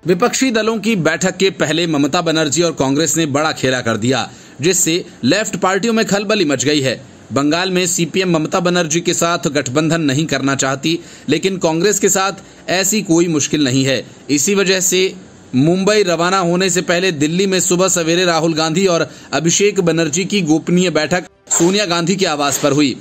विपक्षी दलों की बैठक के पहले ममता बनर्जी और कांग्रेस ने बड़ा खेला कर दिया, जिससे लेफ्ट पार्टियों में खलबली मच गई है। बंगाल में सीपीएम ममता बनर्जी के साथ गठबंधन नहीं करना चाहती, लेकिन कांग्रेस के साथ ऐसी कोई मुश्किल नहीं है। इसी वजह से मुंबई रवाना होने से पहले दिल्ली में सुबह सवेरे राहुल गांधी और अभिषेक बनर्जी की गोपनीय बैठक सोनिया गांधी के आवास पर हुई।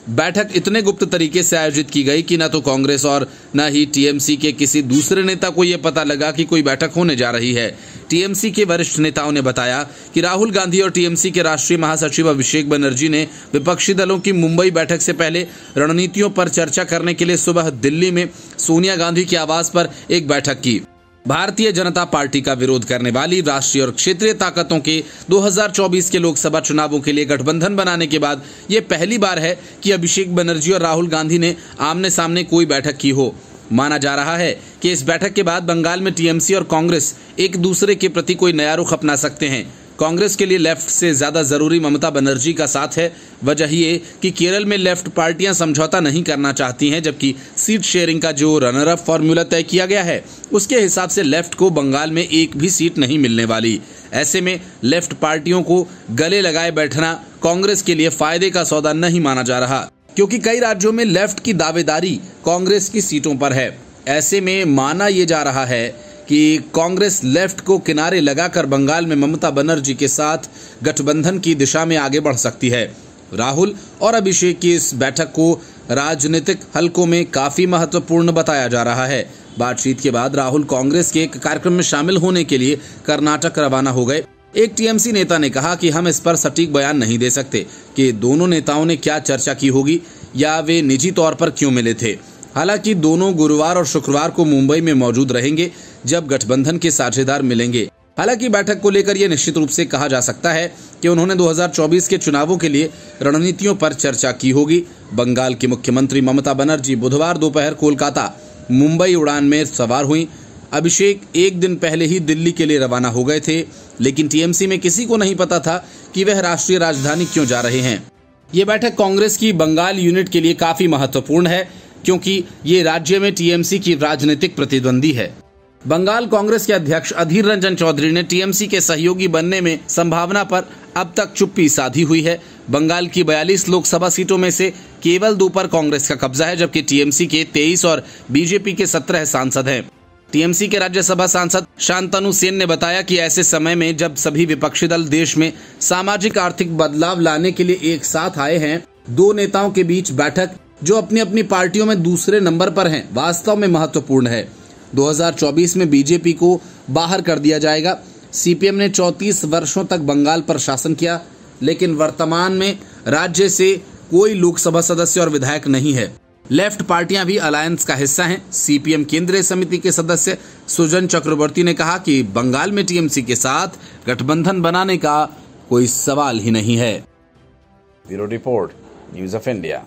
बैठक इतने गुप्त तरीके से आयोजित की गई कि न तो कांग्रेस और न ही टीएमसी के किसी दूसरे नेता को यह पता लगा कि कोई बैठक होने जा रही है। टीएमसी के वरिष्ठ नेताओं ने बताया कि राहुल गांधी और टीएमसी के राष्ट्रीय महासचिव अभिषेक बनर्जी ने विपक्षी दलों की मुंबई बैठक से पहले रणनीतियों पर चर्चा करने के लिए सुबह दिल्ली में सोनिया गांधी के आवास पर एक बैठक की। भारतीय जनता पार्टी का विरोध करने वाली राष्ट्रीय और क्षेत्रीय ताकतों के 2024 के लोकसभा चुनावों के लिए गठबंधन बनाने के बाद ये पहली बार है कि अभिषेक बनर्जी और राहुल गांधी ने आमने सामने कोई बैठक की हो। माना जा रहा है कि इस बैठक के बाद बंगाल में टीएमसी और कांग्रेस एक दूसरे के प्रति कोई नया रुख अपना सकते हैं। कांग्रेस के लिए लेफ्ट से ज्यादा जरूरी ममता बनर्जी का साथ है। वजह ये कि केरल में लेफ्ट पार्टियां समझौता नहीं करना चाहती हैं, जबकि सीट शेयरिंग का जो रनर अप फॉर्मूला तय किया गया है उसके हिसाब से लेफ्ट को बंगाल में एक भी सीट नहीं मिलने वाली। ऐसे में लेफ्ट पार्टियों को गले लगाए बैठना कांग्रेस के लिए फायदे का सौदा नहीं माना जा रहा, क्योंकि कई राज्यों में लेफ्ट की दावेदारी कांग्रेस की सीटों पर है। ऐसे में माना यह जा रहा है कि कांग्रेस लेफ्ट को किनारे लगाकर बंगाल में ममता बनर्जी के साथ गठबंधन की दिशा में आगे बढ़ सकती है। राहुल और अभिषेक की इस बैठक को राजनीतिक हलकों में काफी महत्वपूर्ण बताया जा रहा है। बातचीत के बाद राहुल कांग्रेस के एक कार्यक्रम में शामिल होने के लिए कर्नाटक रवाना हो गए। एक टीएमसी नेता ने कहा कि हम इस पर सटीक बयान नहीं दे सकते कि दोनों नेताओं ने क्या चर्चा की होगी या वे निजी तौर पर क्यों मिले थे। हालांकि दोनों गुरुवार और शुक्रवार को मुंबई में मौजूद रहेंगे, जब गठबंधन के साझेदार मिलेंगे। हालांकि बैठक को लेकर यह निश्चित रूप से कहा जा सकता है कि उन्होंने 2024 के चुनावों के लिए रणनीतियों पर चर्चा की होगी। बंगाल की मुख्यमंत्री ममता बनर्जी बुधवार दोपहर कोलकाता मुंबई उड़ान में सवार हुई। अभिषेक एक दिन पहले ही दिल्ली के लिए रवाना हो गए थे, लेकिन टीएमसी में किसी को नहीं पता था कि वह राष्ट्रीय राजधानी क्यों जा रहे हैं। ये बैठक कांग्रेस की बंगाल यूनिट के लिए काफी महत्वपूर्ण है, क्योंकि ये राज्य में टीएमसी की राजनीतिक प्रतिद्वंदी है। बंगाल कांग्रेस के अध्यक्ष अधीर रंजन चौधरी ने टीएमसी के सहयोगी बनने में संभावना पर अब तक चुप्पी साधी हुई है। बंगाल की 42 लोकसभा सीटों में से केवल 2 पर कांग्रेस का कब्जा है, जबकि टीएमसी के 23 और बीजेपी के 17 सांसद हैं। टीएमसी के राज्यसभा सांसद शांतनु सेन ने बताया कि ऐसे समय में जब सभी विपक्षी दल देश में सामाजिक आर्थिक बदलाव लाने के लिए एक साथ आए हैं, 2 नेताओं के बीच बैठक जो अपनी अपनी पार्टियों में दूसरे नंबर पर हैं, वास्तव में महत्वपूर्ण है। 2024 में बीजेपी को बाहर कर दिया जाएगा। सीपीएम ने 34 वर्षों तक बंगाल पर शासन किया, लेकिन वर्तमान में राज्य से कोई लोकसभा सदस्य और विधायक नहीं है। लेफ्ट पार्टियां भी अलायंस का हिस्सा हैं। सीपीएम केंद्रीय समिति के सदस्य सुजन चक्रवर्ती ने कहा कि बंगाल में टीएमसी के साथ गठबंधन बनाने का कोई सवाल ही नहीं है। Bureau report, news of India.